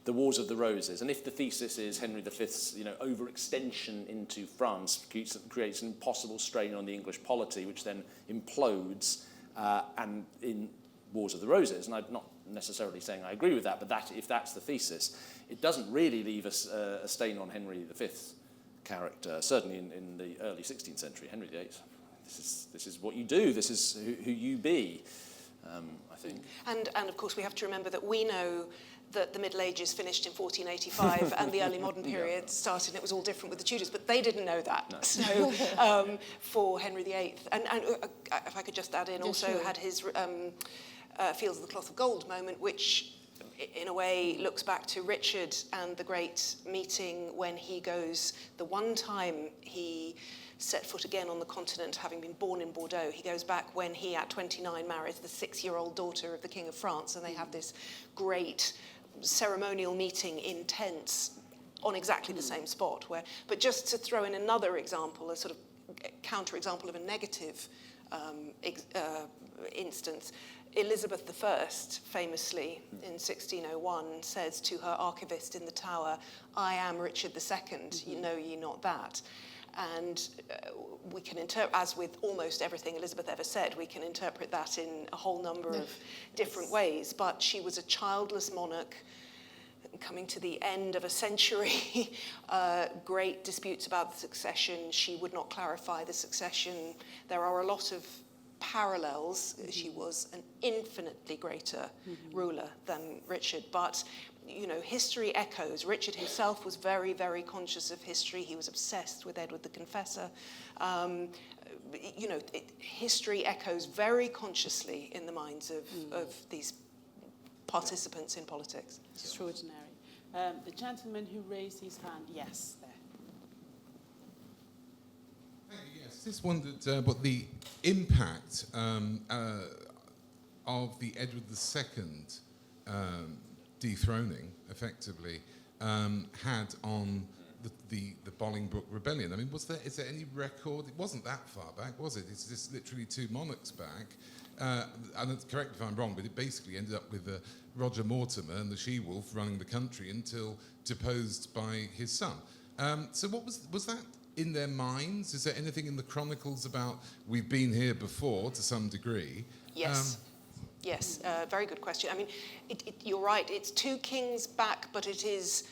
the Wars of the Roses, and if the thesis is Henry V's overextension into France creates an impossible strain on the English polity, which then implodes, and in Wars of the Roses, and I'm not necessarily saying I agree with that, but if that's the thesis, it doesn't really leave us a stain on Henry V's character, certainly in the early 16th century. Henry VIII, this is what you do, this is who you be. I think. And of course we have to remember that we know that the Middle Ages finished in 1485 and the early modern period started, and it was all different with the Tudors, but they didn't know that. No. So for Henry VIII, and if I could just add in, also had his Fields of the Cloth of Gold moment, which in a way looks back to Richard and the great meeting when he goes, the one time he set foot again on the continent, having been born in Bordeaux. He goes back when he, at 29, marries the 6-year-old daughter of the King of France, and they have this great ceremonial meeting in tents on exactly the same spot. But just to throw in another example, a sort of counter-example of a negative instance, Elizabeth I, famously, in 1601, says to her archivist in the Tower, "I am Richard II, know ye not that?" And we can interpret, as with almost everything Elizabeth ever said, we can interpret that in a whole number of different ways. But she was a childless monarch coming to the end of a century, great disputes about the succession. She would not clarify the succession. There are a lot of parallels. She was an infinitely greater ruler than Richard, but you know, history echoes. Richard himself was very, very conscious of history. He was obsessed with Edward the Confessor. You know, history echoes very consciously in the minds of these participants in politics. Extraordinary. The gentleman who raised his hand, yes, there. Yes, just wondered what the impact of the Edward II dethroning, effectively, had on the Bolingbroke Rebellion. I mean, is there any record? It wasn't that far back, was it? It's just literally 2 monarchs back. And correct me if I'm wrong, but it basically ended up with Roger Mortimer and the She-Wolf running the country until deposed by his son. So what was that in their minds? Is there anything in the chronicles about we've been here before to some degree? Yes. Yes, very good question. I mean, you're right, it's 2 kings back, but it is,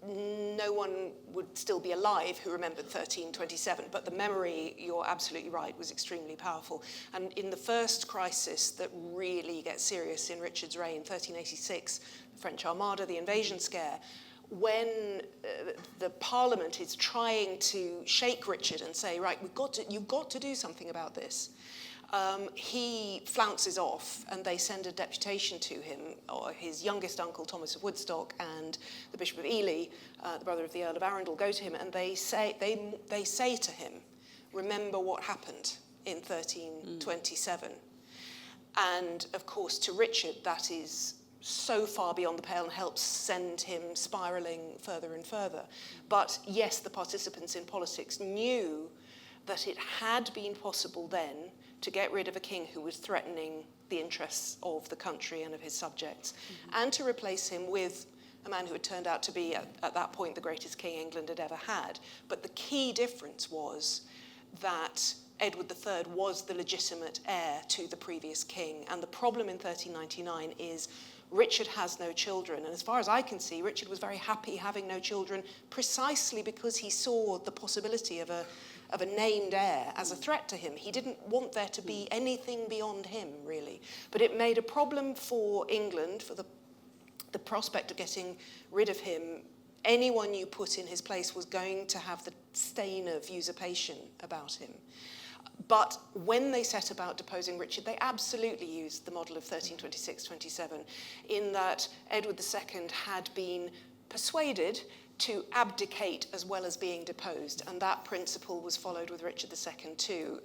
no one would still be alive who remembered 1327, but the memory, you're absolutely right, was extremely powerful. And in the first crisis that really gets serious in Richard's reign, 1386, the French Armada, the invasion scare, when the Parliament is trying to shake Richard and say, right, you've got to do something about this, he flounces off, and they send a deputation to him, or his youngest uncle, Thomas of Woodstock, and the Bishop of Ely, the brother of the Earl of Arundel, go to him, and they say to him, remember what happened in 1327. And, of course, to Richard, that is so far beyond the pale and helps send him spiralling further and further. But, yes, the participants in politics knew that it had been possible then to get rid of a king who was threatening the interests of the country and of his subjects, and to replace him with a man who had turned out to be, at that point, the greatest king England had ever had. But the key difference was that Edward III was the legitimate heir to the previous king, and the problem in 1399 is Richard has no children, and as far as I can see, Richard was very happy having no children precisely because he saw the possibility of a named heir as a threat to him. He didn't want there to be anything beyond him, really. But it made a problem for England, for the prospect of getting rid of him. Anyone you put in his place was going to have the stain of usurpation about him. But when they set about deposing Richard, they absolutely used the model of 1326-27, in that Edward II had been persuaded to abdicate as well as being deposed, and that principle was followed with Richard II too.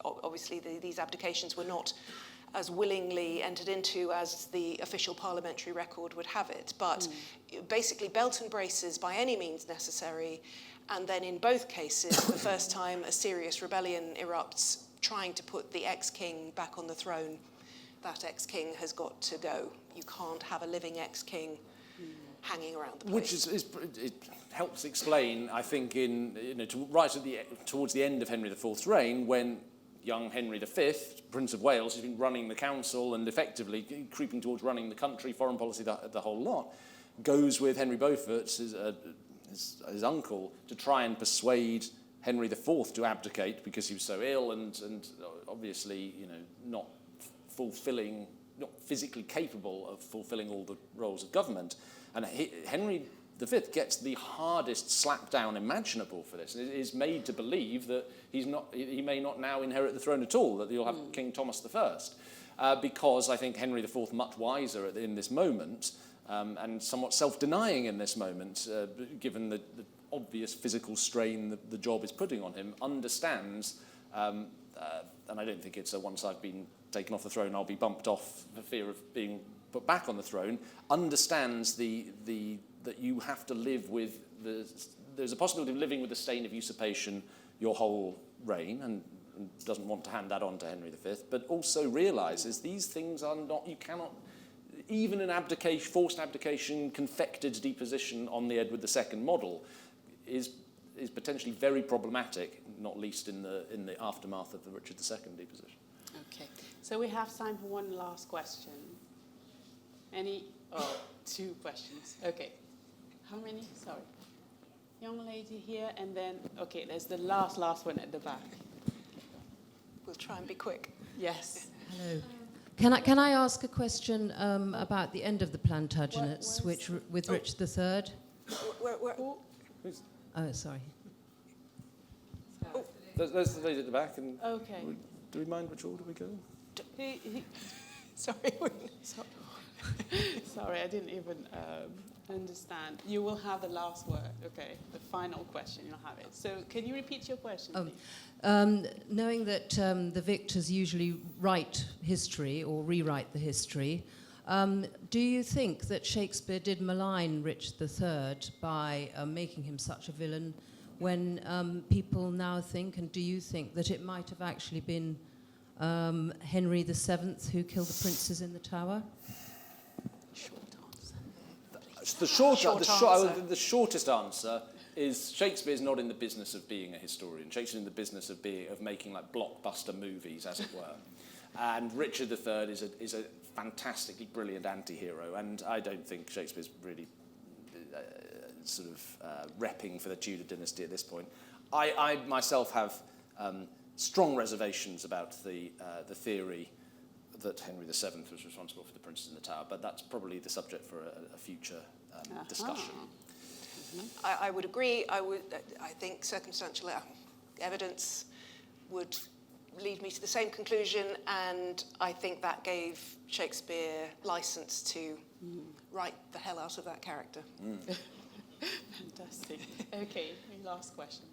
Obviously, these abdications were not as willingly entered into as the official parliamentary record would have it, but basically belt and braces by any means necessary, and then in both cases, the first time a serious rebellion erupts trying to put the ex-king back on the throne, that ex-king has got to go. You can't have a living ex-king hanging around the place. Which it helps explain, I think, towards the end of Henry IV's reign, when young Henry V, Prince of Wales, has been running the council and effectively creeping towards running the country, foreign policy, the whole lot, goes with Henry Beaufort, his uncle, to try and persuade Henry IV to abdicate because he was so ill and obviously, not fulfilling not physically capable of fulfilling all the roles of government. And Henry V gets the hardest slap down imaginable for this. It is made to believe that he may not now inherit the throne at all, that you'll have King Thomas I, because I think Henry IV, much wiser in this moment, and somewhat self-denying in this moment, given the obvious physical strain the job is putting on him, understands, and I don't think it's a once I've been taken off the throne, I'll be bumped off for fear of being put back on the throne, understands that you have to live with there's a possibility of living with the stain of usurpation your whole reign, and doesn't want to hand that on to Henry V, but also realises these things are not, you cannot, even an abdication, forced abdication, confected deposition on the Edward II model is potentially very problematic, not least in the aftermath of the Richard II deposition. Okay, so we have time for one last question. Two questions. Okay. How many? Sorry. Young lady here, and then, okay, there's the last one at the back. We'll try and be quick. Yes. Hello. Can I ask a question about the end of the Plantagenets, with Richard III? Oh, sorry. There's the lady at the back, and Okay. do we mind which order we go? Sorry. Sorry, I didn't even understand. You will have the last word. Okay, the final question, you'll have it. So can you repeat your question, please? Knowing that the victors usually write history or rewrite the history, do you think that Shakespeare did malign Richard III by making him such a villain when people now think, and do you think that it might have actually been Henry VII who killed the princes in the Tower? The shortest answer is Shakespeare's not in the business of being a historian. Shakespeare's in the business of making like blockbuster movies, as it were. And Richard III is a fantastically brilliant anti-hero, and I don't think Shakespeare's really repping for the Tudor dynasty at this point. I myself have strong reservations about the theory that Henry VII was responsible for the princes in the Tower, but that's probably the subject for a future discussion. I would agree. I think circumstantial evidence would lead me to the same conclusion, and I think that gave Shakespeare license to write the hell out of that character. Fantastic. Okay, last question.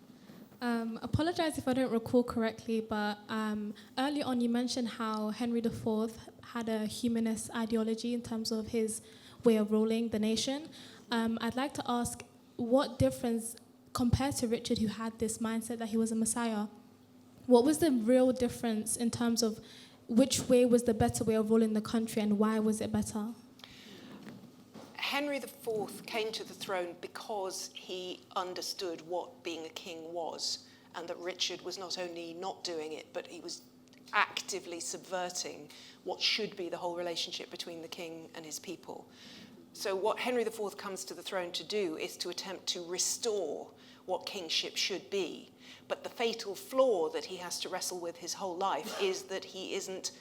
Apologise if I don't recall correctly, but early on you mentioned how Henry IV had a humanist ideology in terms of his way of ruling the nation. I'd like to ask, what difference, compared to Richard, who had this mindset that he was a messiah, what was the real difference in terms of which way was the better way of ruling the country, and why was it better? Henry IV came to the throne because he understood what being a king was, and that Richard was not only not doing it, but he was actively subverting what should be the whole relationship between the king and his people. So what Henry IV comes to the throne to do is to attempt to restore what kingship should be. But the fatal flaw that he has to wrestle with his whole life is that he isn't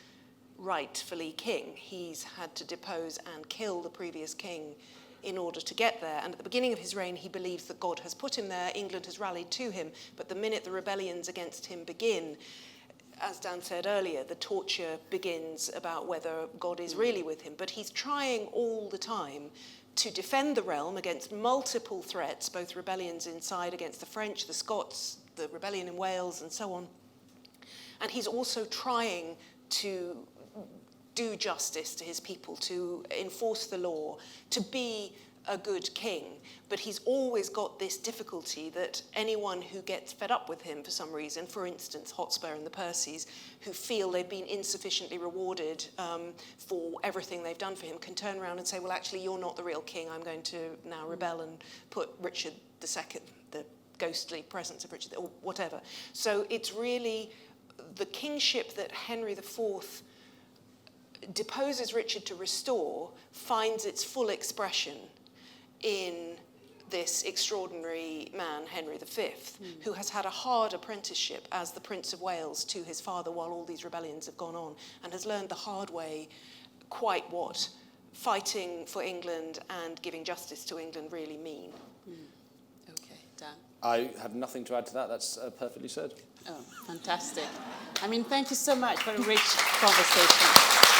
rightfully king. He's had to depose and kill the previous king in order to get there. And at the beginning of his reign, he believes that God has put him there, England has rallied to him. But the minute the rebellions against him begin, as Dan said earlier, the torture begins about whether God is really with him. But he's trying all the time to defend the realm against multiple threats, both rebellions inside against the French, the Scots, the rebellion in Wales, and so on. And he's also trying to do justice to his people, to enforce the law, to be a good king. But he's always got this difficulty that anyone who gets fed up with him for some reason, for instance, Hotspur and the Percys, who feel they've been insufficiently rewarded for everything they've done for him, can turn around and say, well, actually, you're not the real king. I'm going to now rebel and put Richard II, the ghostly presence of Richard, or whatever. So it's really the kingship that Henry IV deposes Richard to restore finds its full expression in this extraordinary man, Henry V, who has had a hard apprenticeship as the Prince of Wales to his father while all these rebellions have gone on, and has learned the hard way quite what fighting for England and giving justice to England really mean. Okay, Dan. I have nothing to add to that. That's perfectly said. Oh, fantastic. I mean, thank you so much for a rich conversation.